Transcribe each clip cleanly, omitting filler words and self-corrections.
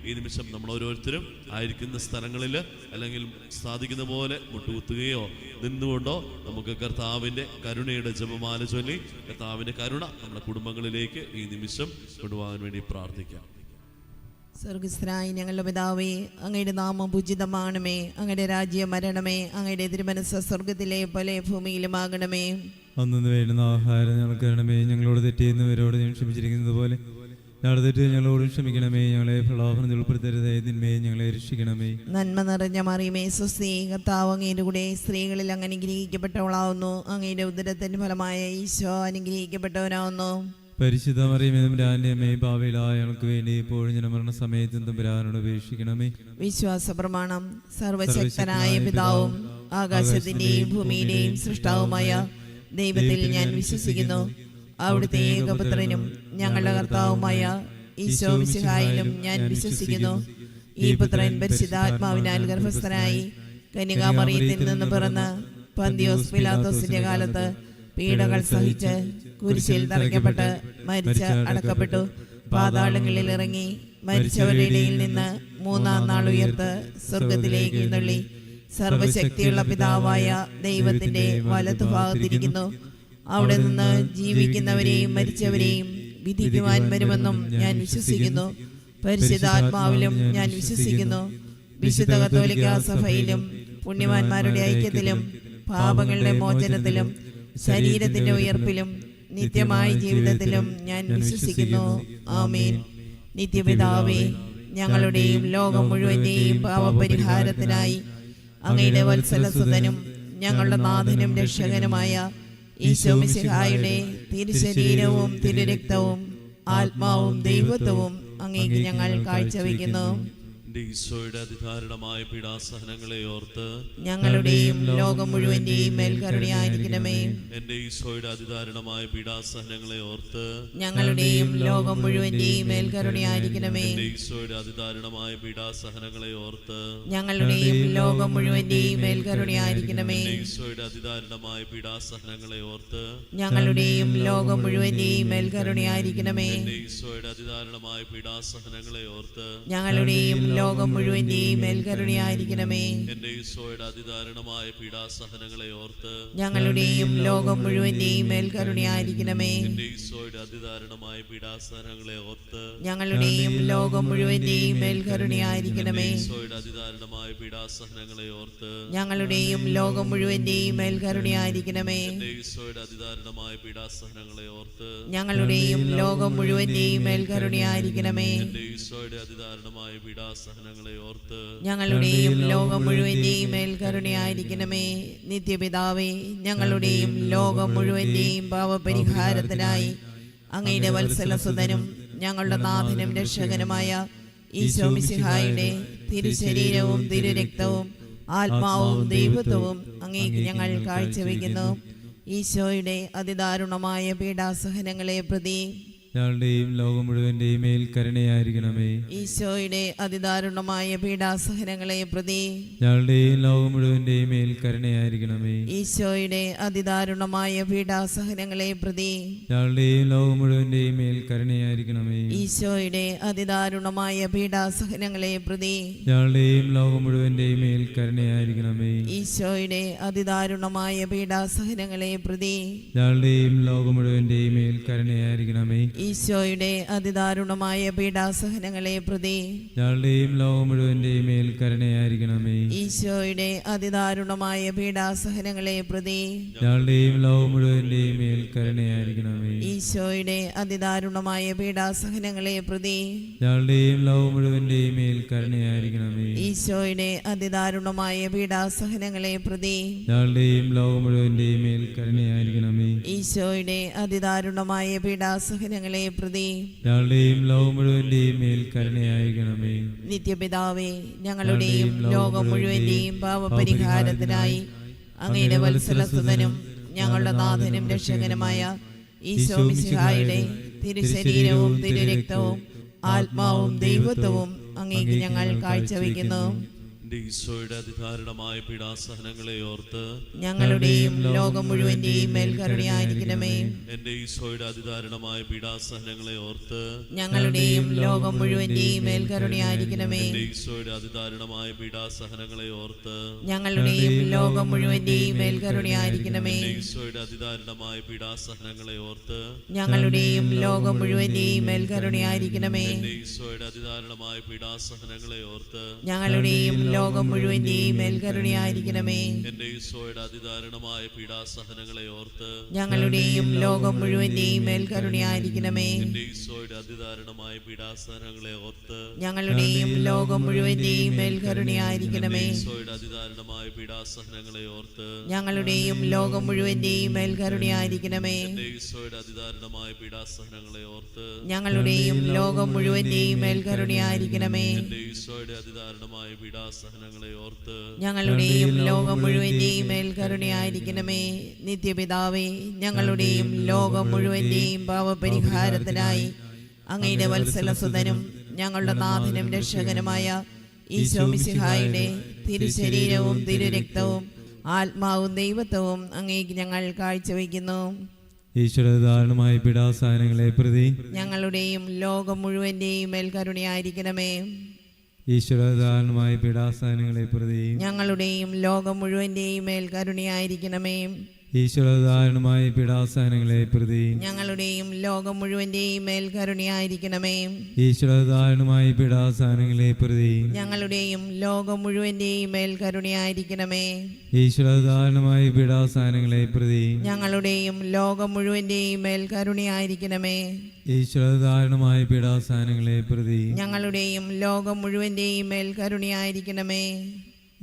ഈ നിമിഷം നമ്മൾ ഓരോരുത്തരും ആയിരിക്കുന്ന സ്ഥലങ്ങളിൽ അല്ലെങ്കിൽ സാധിക്കുന്ന പോലെ മുട്ടുകുത്തുകയോ നിന്നുകൊണ്ടോ നമുക്ക് കർത്താവിൻ്റെ കരുണയുടെ ജപമാല ചൊല്ലി കർത്താവിൻ്റെ കരുണ നമ്മുടെ കുടുംബങ്ങളിലേക്ക് ഈ നിമിഷം കൊണ്ടുപോകാൻ വേണ്ടി പ്രാർത്ഥിക്കാം. സ്വർഗസ്ഥനായ ഞങ്ങളുടെ പിതാവേ, അങ്ങയുടെ നാമം പൂജിതമാണമേ, അങ്ങയുടെ രാജ്യം വരണമേ, അങ്ങയുടെ തിരുമനസ്സ് സ്വർഗത്തിലെ പോലെ ഭൂമിയിലുമാകണമേ. അന്നു വേണ്ടുന്ന ആഹാരം ഞങ്ങൾക്ക് തരണമേ, ഞങ്ങളോട് തെറ്റിയുന്നവരോട് ഞങ്ങൾ ക്ഷമിച്ചിരിക്കുന്നത് പോലെ ഞങ്ങളുടെ തെറ്റ് ഞങ്ങളോടും ക്ഷമിക്കണമേ, ഞങ്ങളെ പ്രലോഭനത്തിൽ ഉൾപ്പെടുത്തരുതേ, തിന്മയെ ഞങ്ങളെ രക്ഷിക്കണമേ. നന്മ നിറഞ്ഞ മറിയമേ സ്വസ്തി, കർത്താവ് അങ്ങയുടെ കൂടെ സ്ത്രീകളിൽ അങ്ങ് അനുഗ്രഹിക്കപ്പെട്ടവളാവുന്നു, അങ്ങയുടെ ഉദരത്തിന്റെ ഫലമായ ഈശോ അനുഗ്രഹിക്കപ്പെട്ടവനാവുന്നു. പരിശുദ്ധ മറിയമേ തമ്പുരാന്റെ അമ്മേ, പാപികളായ ഞങ്ങൾക്ക് വേണ്ടി ഇപ്പോഴും ഞങ്ങളുടെ മരണസമയത്തും തമ്പുരാനോട് അപേക്ഷിക്കണമേ. വിശ്വാസ പ്രമാണം. സർവശക്തനായ പിതാവും ആകാശത്തിന്റെയും ഭൂമിയുടെയും സൃഷ്ടാവുമായ ദൈവത്തിൽ ഞാൻ വിശ്വസിക്കുന്നു. അവിടുത്തെ ഏകപുത്രനും ഞങ്ങളുടെ കർത്താവുമായ ഈശോ മിശിഹായിലും ഞാൻ വിശ്വസിക്കുന്നു. ഈ പുത്രൻ പരിശുദ്ധാത്മാവിനാൽ ഗർഭസ്ഥനായി കന്യകാമറിയത്തിൽ നിന്ന് പിറന്ന് പന്തിയോസ് പിലാത്തോസിന്റെ കാലത്ത് പീഡകൾ സഹിച്ച് കുരിശിൽ തറയ്ക്കപ്പെട്ട് മരിച്ച് അടക്കപ്പെട്ടു, പാതാളങ്ങളിൽ ഇറങ്ങി മരിച്ചവരുടെ ഇടയിൽ നിന്ന് മൂന്നാം നാൾ ഉയർത്ത് സ്വർഗത്തിലേക്ക് എഴുന്നള്ളി സർവശക്തിയുള്ള പിതാവായ ദൈവത്തിന്റെ വലത്തുഭാഗത്തിരിക്കുന്നു. അവിടെ നിന്ന് ജീവിക്കുന്നവരെയും മരിച്ചവരെയും വിധിക്കുവാൻ വരുമെന്നും ഞാൻ വിശ്വസിക്കുന്നു. പരിശുദ്ധാത്മാവിലും ഞാൻ വിശ്വസിക്കുന്നു. വിശുദ്ധ കത്തോലിക്കാ സഭയിലും പുണ്യവാന്മാരുടെ ഐക്യത്തിലും പാപങ്ങളുടെ മോചനത്തിലും ശരീരത്തിന്റെ ഉയർപ്പിലും നിത്യമായ ജീവിതത്തിലും ഞാൻ വിശ്വസിക്കുന്നു. ആമേൻ. നിത്യപിതാവേ, ഞങ്ങളുടെയും ലോകം മുഴുവന്റെയും പാപപരിഹാരത്തിനായി അങ്ങയുടെ വത്സലസുതനും ഞങ്ങളുടെ നാഥനും രക്ഷകനുമായ ഈശോ മിശിഹായുടെ തിരുശരീരവും തിരുരക്തവും ആത്മാവും ദൈവത്വവും അങ്ങേക്ക് ഞങ്ങൾ കാഴ്ചവെക്കുന്നു. ഈശോയുടെ അതിദാരുണമായ പീഡാസഹനങ്ങളെ ഓർത്ത് ഞങ്ങളുടെയും ലോകം മുഴുവന്റെയും മേൽ കരുണയായിരിക്കണമേ. എന്റെ ഈശോയുടെ അതിദാരുണമായ പീഡാസഹനങ്ങളെ ഓർത്ത് ഞങ്ങളുടെയും ലോകം മുഴുവന്റെയും മേൽ കരുണയായിരിക്കണമേ. ഈശോയുടെ അതിദാരുണമായ പീഡാസഹനങ്ങളെ ഓർത്ത് ഞങ്ങളുടെയും ലോകം മുഴുവന്റെയും മേൽ കരുണയായിരിക്കണമേ. ഈശോയുടെ അതിദാരുണമായ പീഡാസഹനങ്ങളെ ഓർത്ത് ഞങ്ങളുടെയും ലോകം മുഴുവന്റെയും മേൽ കരുണയായിരിക്കണമേ. ഈശോയുടെ അതിദാരുണമായ പീഡാസഹനങ്ങളെ ഓർത്ത് ഞങ്ങളുടെയും ലോകം മുഴുവന്റെയും മേൽ കരുണയായിരിക്കണമേ. എന്റെ ഈശോയുടെ അതിദാരുണമായ പീഡാസഹനങ്ങളെ ഓർത്ത് ഞങ്ങളുടെയും ലോകം മുഴുവന്റെയും മേൽ കരുണയായിരിക്കണമേ. എന്റെ ഈശോയുടെ അതിദാരുണമായ പീഡാസഹനങ്ങളെ ഓർത്ത് ഞങ്ങളുടെയും ലോകം മുഴുവന്റെയും മേൽ കരുണയായിരിക്കണമേ. ഈശോയുടെ അതിദാരുണമായ പീഡാസഹനങ്ങളെ ഓർത്ത് ഞങ്ങളുടെയും ലോകം മുഴുവന്റെയും മേൽ കരുണയായിരിക്കണമേ. എന്റെ ഈശോയുടെ അതിദാരുണമായ പീഡാസഹനങ്ങളെ ഓർത്ത് ഞങ്ങളുടെയും ലോകം മുഴുവന്റെയും മേൽ കരുണയായിരിക്കണമേ. എന്റെ ഈശോയുടെ അതിദാരുണമായ പീഡാസഹനങ്ങളെ ഓർത്ത് ഞങ്ങളുടെയും ലോകം മുഴുവന്റെയും മേൽ കരുണയായിരിക്കണമേ. നിത്യപിതാവേ, ഞങ്ങളുടെയും ലോകം മുഴുവന്റെയും പാപപരിഹാരത്തിനായി അങ്ങയുടെ വത്സലസുതനും ഞങ്ങളുടെ നാഥനും രക്ഷകനുമായ ഈശോ മിശിഹായുടെ തിരുശരീരവും തിരുരക്തവും ആത്മാവും ദൈവത്വവും അങ്ങേക്ക് ഞങ്ങൾ കാഴ്ചവെക്കുന്നു. ഈശോയുടെ അതിദാരുണമായ പീഡാസഹനങ്ങളെ പ്രതി ഞങ്ങളുടെയും ലോകം മുഴുവന്റെയും മേൽ കരുണയായിരിക്കണമേ. ഈശോയുടെ അതിദാരുണമായ പീഡാസഹനങ്ങളെ പ്രതി ഞങ്ങളുടെയും ലോകം മുഴുവന്റെയും മേൽ കരുണയായിരിക്കണമേ. ഈശോയുടെ അതിദാരുണമായ പീഡാസഹനങ്ങളെ പ്രതി ഞങ്ങളുടെയും ലോകം മുഴുവന്റെയും മേൽ കരുണയായിരിക്കണമേ. ഈശോയുടെ അതിദാരുണമായ പീഡാസഹനങ്ങളെ പ്രതി ഞങ്ങളുടെയും ലോകം മുഴുവന്റെയും മേൽ കരുണയായിരിക്കണമേ. ഈശോയുടെ അതിദാരുണമായ പീഡാസഹനങ്ങളെ പ്രതി ഞങ്ങളുടെയും ലോകം മുഴുവന്റെയും മേൽ കരുണയായിരിക്കണമേ. ഈശോയുടെ അതിദാരുണമായ പീഡാസഹനങ്ങളെ പ്രതി ഞങ്ങളുടെയും ലോകം മുഴുവന്റെയും മേൽ കരുണയായിരിക്കണമേ. ഈശോയുടെ അതിദാരുണമായ പീഡാസഹനങ്ങളെ പ്രതി ഞങ്ങളുടെയും ലോകം മുഴുവന്റെയും മേൽ കരുണയായിരിക്കണമേ. ഈശോയുടെ അതിദാരുണമായ പീഡാസഹനങ്ങളെ പ്രതി ഞങ്ങളുടെയും ലോകം മുഴുവന്റെയും മേൽ കരുണയായിരിക്കണമേ. ഈശോയുടെ അതിദാരുണമായ പീഡാസഹനങ്ങളെ പ്രതി ഞങ്ങളുടെയും ലോകം മുഴുവന്റെയും മേൽ കരുണയായിരിക്കണമേ. ഈശോയുടെ അതിദാരുണമായ പീഡാസഹനങ്ങളെ പ്രതി ഞങ്ങളുടെയും ലോകം മുഴുവന്റെയും മേൽ കരുണയായിരിക്കണമേ. നിത്യപിതാവേ, ഞങ്ങളുടെയും ലോകം മുഴുവന്റെയും പാപപരിഹാരത്തിനായി അങ്ങയുടെ വത്സലസുതനും ഞങ്ങളുടെ നാഥനും രക്ഷകനുമായ ഈശോ മിശിഹായുടെ തിരുശരീരവും തിരുരക്തവും ആത്മാവും ദൈവത്വവും അങ്ങേക്ക് ഞങ്ങൾ കാഴ്ചവെക്കുന്നു. എന്റെ ഈശോയുടെ അതിദാരുണമായ പീഡാസഹനങ്ങളെ ഓർത്ത് ഞങ്ങളുടെയും ലോകം മുഴുവന്റെയും മേൽ കരുണയായിരിക്കണമേ. എന്റെ ഈശോയുടെ അതിദാരുണമായ പീഡാസഹനങ്ങളെ ഓർത്ത് ഞങ്ങളുടെയും ലോകം മുഴുവന്റെയും മേൽ കരുണയായിരിക്കണമേ. എന്റെ ഈശോയുടെ അതിദാരുണമായ പീഡാസഹനങ്ങളെ ഓർത്ത് ഞങ്ങളുടെയും ലോകം മുഴുവന്റെയും മേൽ കരുണയായിരിക്കണമേ. എന്റെ ഈശോയുടെ അതിദാരുണമായ പീഡാസഹനങ്ങളെ ഓർത്ത് ഞങ്ങളുടെയും ലോകം മുഴുവന്റെയും മേൽ കരുണയായിരിക്കണമേ. എന്റെ ഈശോയുടെ അതിദാരുണമായ പീഡാസഹനങ്ങളെ ഓർത്ത് ഞങ്ങളുടെയും ലോകം മുഴുവന്റെയും മേൽ കരുണയായിരിക്കണമേ. എന്റെ ഈശോയുടെ അതിദാരുണമായ പീഡാസഹനങ്ങളെ ഓർത്ത് ഞങ്ങളുടെയും ലോകം മുഴുവന്റെയും മേൽ കരുണയായിരിക്കണമേ. എന്റെ ഈശോയുടെ അതിദാരുണമായ പീഡാസഹനങ്ങളെ ഓർത്ത് ഞങ്ങളുടെയും ലോകം മുഴുവന്റെയും മേൽ കരുണയായിരിക്കണമേ. ഈശോയുടെ അതിദാരുണമായ പീഡാസഹനങ്ങളെ ഓർത്ത് ഞങ്ങളുടെയും ലോകം മുഴുവന്റെയും മേൽ കരുണയായിരിക്കണമേ. എന്റെ ഈശോയുടെ അതിദാരുണമായ പീഡാസഹനങ്ങളെ ഓർത്ത് ഞങ്ങളുടെയും ലോകം മുഴുവന്റെയും മേൽ കരുണയായിരിക്കണമേ. എന്റെ ഈശോയുടെ അതിദാരുണമായ പീഡാസഹനങ്ങളെ ഓർത്ത് ഞങ്ങളുടെയും ലോകം മുഴുവന്റെയും മേൽ കരുണയായിരിക്കണമേ. നിത്യപിതാവേ, ഞങ്ങളുടെയും ലോകം മുഴുവന്റെയും പാപപരിഹാരത്തിനായി അങ്ങയുടെ വത്സലസുതനും ഞങ്ങളുടെ നാഥനും രക്ഷകനുമായ ഈശോ മിശിഹായുടെ തിരുശരീരവും തിരുരക്തവും ആത്മാവും ദൈവത്വവും അങ്ങേക്ക് ഞങ്ങൾ കാഴ്ചവെക്കുന്നു. ഈശ്വരധാരണമായ പീഡാസഹനങ്ങളെ പ്രതി ഞങ്ങളുടെയും ലോകം മുഴുവന്റെയും മേൽ കരുണയായിരിക്കണമേ. ഈശ്വരധാരണമായ പീഡാസഹനങ്ങളെ പ്രതി ഞങ്ങളുടെയും ലോകം മുഴുവന്റെയും മേൽ കരുണയായിരിക്കണമേ. ഈശ്വരധാരണമായ പീഡാസഹനങ്ങളെ പ്രതി ഞങ്ങളുടെയും ലോകം മുഴുവന്റെയും മേൽ കരുണയായിരിക്കണമേ. ഈശ്വരധാരണമായ പീഡാസഹനങ്ങളെ പ്രതി ഞങ്ങളുടെയും ലോകം മുഴുവന്റെയും മേൽ കരുണയായിരിക്കണമേ. ഈശ്വരധാരണമായ പീഡാസഹനങ്ങളെ പ്രതി ഞങ്ങളുടെയും ലോകം മുഴുവന്റെയും മേൽ കരുണയായിരിക്കണമേ. ഈശ്വരധാരണമായ പീഡാസഹനങ്ങളെ പ്രതി ഞങ്ങളുടെയും ലോകം മുഴുവന്റെയും മേൽ കരുണയായിരിക്കണമേ.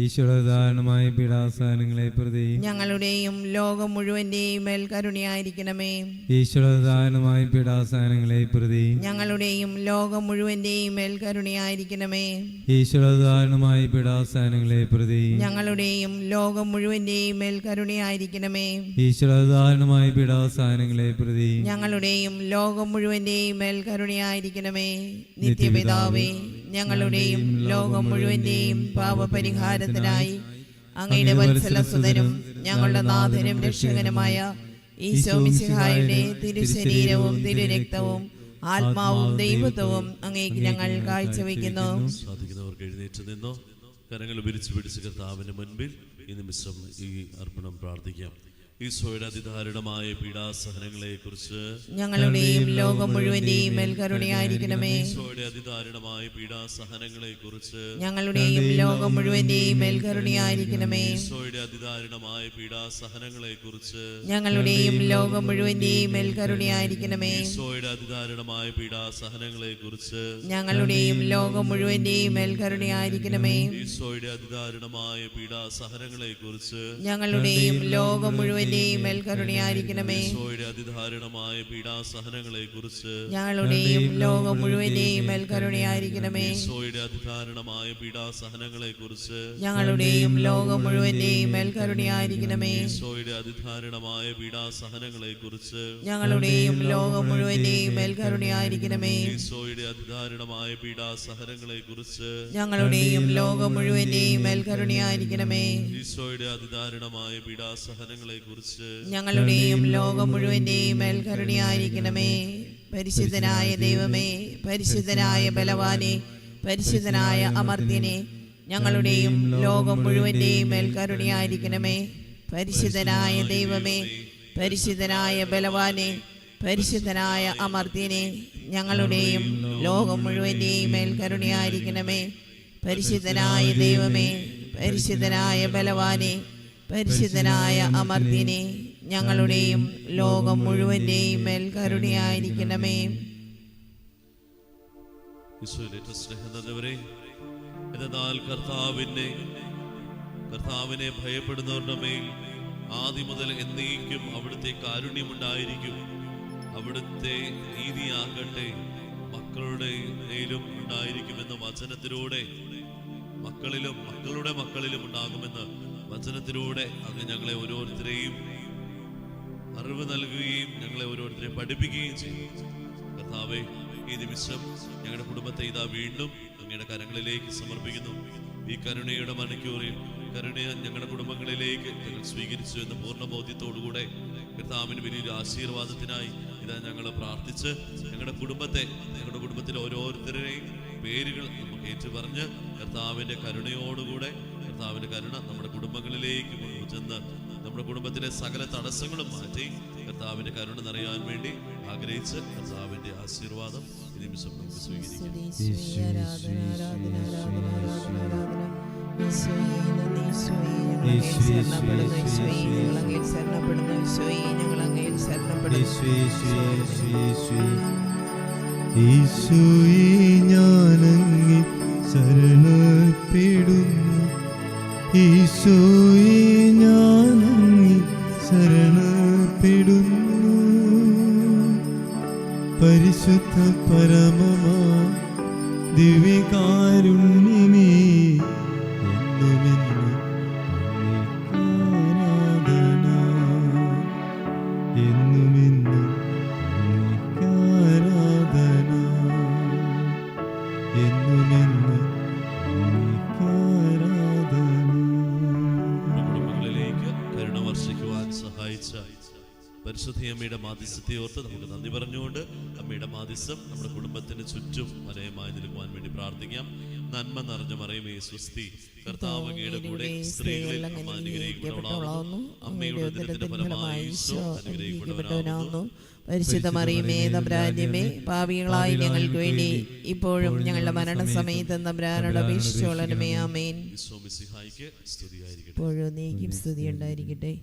ഈശ്വരധാരണമായ പീഡാസഹനങ്ങളെ പ്രതി ഞങ്ങളുടെയും ലോകം മുഴുവന്റെയും മേൽ കരുണയായിരിക്കണമേ. ഈശ്വരധാരണമായ പീഡാസഹനങ്ങളെ പ്രതി ഞങ്ങളുടെയും ലോകം മുഴുവന്റെയും മേൽ കരുണയായിരിക്കണമേ. ഈശ്വരധാരണമായ പീഡാസഹനങ്ങളെ പ്രതി ഞങ്ങളുടെയും ലോകം മുഴുവന്റെയും മേൽ കരുണയായിരിക്കണമേ. ഈശ്വരധാരണമായ പീഡാസഹനങ്ങളെ പ്രതി ഞങ്ങളുടെയും ലോകം മുഴുവന്റെയും മേൽ കരുണയായിരിക്കണമേ. നിത്യപിതാവേ, ഞങ്ങളുടെയും ലോകം മുഴുവന്റെയും പാപപരിഹാരത്തിനായി അങ്ങയുടെ വത്സലസുതനും ഞങ്ങളുടെ നാഥനും രക്ഷകനുമായ ഈശോ മിശിഹായുടെ തിരുശരീരവും തിരുരക്തവും ആത്മാവും ദൈവത്വവും അങ്ങേക്ക് ഞങ്ങൾ കാഴ്ചവെക്കുന്നു. സാധിക്കുന്നവർക്ക് എഴുന്നേറ്റ് നിന്നോ കരങ്ങൾ വിരിച്ചു പിടിച്ച് കർത്താവിന്റെ മുൻപിൽ ഈ നിമിഷം ഈ അർപ്പണം പ്രാർത്ഥിക്കാം. ഈശോയുടെ അതിദാരുണമായ പീഡാസഹനങ്ങളെ കുറിച്ച് ഞങ്ങളുടെയും ലോകം മുഴുവന്റെയും മേൽ കരുണയായിരിക്കണമേ. ഈശോയുടെ അതിദാരുണമായ പീഡാസഹനങ്ങളെ കുറിച്ച് ഞങ്ങളുടെയും ലോകം മുഴുവന്റെയും മേൽ കരുണയായിരിക്കണമേ. ഈശോയുടെ അതിദാരുണമായ പീഡാസഹനങ്ങളെ കുറിച്ച് ഞങ്ങളുടെയും ലോകം മുഴുവന്റെയും മേൽ കരുണയായിരിക്കണമേ. ഈശോയുടെ അതിദാരുണമായ പീഡാസഹനങ്ങളെ കുറിച്ച് ഞങ്ങളുടെയും ലോകം മുഴുവന്റെയും മേൽ കരുണയായിരിക്കണമേ. ഈശോയുടെ അതിദാരുണമായ പീഡാസഹനങ്ങളെ കുറിച്ച് ഞങ്ങളുടെയും ലോകം മുഴുവന്റെയും മേൽ കരുണയായിരിക്കണമേ. ഈശോയുടെ അതിദാരുണമായ പീഡാസഹനങ്ങളെ കുറിച്ച് ഞങ്ങളുടെയും ലോകം മുഴുവന്റെയും മേൽ കരുണയായിരിക്കണമേ. ഈശോയുടെ അതിദാരുണമായ പീഡാസഹനങ്ങളെ കുറിച്ച് ഞങ്ങളുടെയും ലോകം മുഴുവന്റെയും മേൽ കരുണയായിരിക്കണമേ. ഈശോയുടെ അതിദാരുണമായ പീഡാസഹനങ്ങളെ കുറിച്ച് ഞങ്ങളുടെയും ലോകം മുഴുവന്റെയും മേൽ കരുണയായിരിക്കണമേ. ഈശോയുടെ അതിദാരുണമായ പീഡാസഹനങ്ങളെ കുറിച്ച് ഞങ്ങളുടെയും ലോകം മുഴുവന്റെയും മേൽ കരുണയായിരിക്കണമേ. ഈശോയുടെ അതിദാരുണമായ പീഡാസഹനങ്ങളെ കുറിച്ച് ഞങ്ങളുടെയും ലോകം മുഴുവന്റെയും മേൽ കരുണയായിരിക്കണമേ. പരിശുദ്ധനായ ദൈവമേ, പരിശുദ്ധനായ ബലവാനെ, പരിശുദ്ധനായ അമർത്യനെ, ഞങ്ങളുടെയും ലോകം മുഴുവന്റെയും മേൽ കരുണയായിരിക്കണമേ. പരിശുദ്ധനായ ദൈവമേ, പരിശുദ്ധനായ ബലവാനെ, പരിശുദ്ധനായ അമർത്യനെ, ഞങ്ങളുടെയും ലോകം മുഴുവന്റെയും മേൽ കരുണയായിരിക്കണമേ. പരിശുദ്ധനായ ദൈവമേ, പരിശുദ്ധനായ ബലവാനെ, പരിശുദ്ധനായ അമർത്യനെ, ഞങ്ങളുടെയും ലോകം മുഴുവന്റെയും മേൽ കരുണയായിരിക്കണമേ. ഈശോയിലേറ്റ സ്നേഹം നിറഞ്ഞവരെ, എന്നാൽ കർത്താവിനെ ഭയപ്പെടുന്നവരുടെ മേൽ ആദ്യം മുതൽ എന്നേക്കും അവിടുത്തെ കാരുണ്യമുണ്ടായിരിക്കും. അവിടുത്തെ നീതിയാകട്ടെ മക്കളുടെ മേലും ഉണ്ടായിരിക്കുമെന്ന വചനത്തിലൂടെ മക്കളിലും മക്കളുടെ മക്കളിലും ഉണ്ടാകുമെന്ന് വചനത്തിലൂടെ അങ്ങ് ഞങ്ങളെ ഓരോരുത്തരെയും അറിവ് നൽകുകയും ഞങ്ങളെ ഓരോരുത്തരെയും പഠിപ്പിക്കുകയും ചെയ്യും. കർത്താവേ, ഈ നിമിഷം ഞങ്ങളുടെ കുടുംബത്തെ ഇതാ വീണ്ടും അങ്ങയുടെ കരങ്ങളിലേക്ക് സമർപ്പിക്കുന്നു. ഈ കരുണയുടെ മണിക്കൂറിൽ കരുണയെ ഞങ്ങളുടെ കുടുംബങ്ങളിലേക്ക് ഞങ്ങൾ സ്വീകരിച്ചു എന്ന പൂർണ്ണ ബോധ്യത്തോടുകൂടെ കർത്താവിന് വലിയൊരു ആശീർവാദത്തിനായി ഇതാ ഞങ്ങൾ പ്രാർത്ഥിച്ച് ഞങ്ങളുടെ കുടുംബത്തിലെ ഓരോരുത്തരുടെയും പേരുകൾ നമുക്ക് ഏറ്റുപറഞ്ഞ് കർത്താവിൻ്റെ കരുണയോടുകൂടെ കർത്താവിൻ്റെ കരുണ നമ്മുടെ കുടുംബങ്ങളിലേക്ക് കൊണ്ടുചെന്ന് നമ്മുടെ കുടുംബത്തിലെ സകല തടസ്സങ്ങളും മാറ്റി കർത്താവിൻ്റെ കരുണ നിറയാൻ വേണ്ടി ആഗ്രഹിച്ച് കർത്താവിൻ്റെ ആശീർവാദം ഈ നിമിഷം നമുക്ക് സ്വീകരിക്കാം. ഈശോയെ ഞാനങ്ങേ ശരണപ്പെടുന്നു, ഈശോയെ ഞാനങ്ങേ ശരണപ്പെടുന്നു. പരിശുദ്ധ പരമമാ ദിവ്യകാരുണ്യമേ എന്നുമെന്നും ആരാധന, എന്നുമെന്നും ആരാധന, എന്നുമെന്നും ആരാധന. കുടുംബങ്ങളിലേക്ക് കരുണ വർഷിക്കുവാൻ സഹായിച്ച പരിശുദ്ധ അമ്മയുടെ മാധ്യസ്ഥത്തെ ഓർത്ത് നമുക്ക് നന്ദി പറഞ്ഞുകൊണ്ട് അമ്മയുടെ മാധ്യസ്ഥം നമ്മുടെ കുടുംബത്തിന് ചുറ്റും വലയമായി നിൽക്കുവാൻ വേണ്ടി പ്രാർത്ഥിക്കാം. നന്മ നിറഞ്ഞ മറിയമേ സ്വസ്തി, കർത്താവ് അങ്ങയുടെ കൂടെ സ്ത്രീകളിൽ അമ്മ അനുഗ്രഹിക്കപ്പെട്ടവളാകുന്നു, അമ്മയുടെ ഉദരത്തിൻ ഫലമായി ഈശോ അനുഗ്രഹിക്കപ്പെട്ടവനാകുന്നു. പരിശുദ്ധ മറിയമേ തമ്പുരാന്റമ്മേ, പാപികളായി ഞങ്ങൾക്ക് വേണ്ടി ഇപ്പോഴും ഞങ്ങളുടെ മരണസമയത്ത് തമ്പുരാനോട് അപേക്ഷിച്ചോളണമേ. ആമേൻ. ഈശോ മിശിഹായ്ക്ക് സ്തുതിയായിരിക്കട്ടെ. ഇപ്പോഴും നീക്കും സ്തുതി ഉണ്ടായിരിക്കട്ടെ.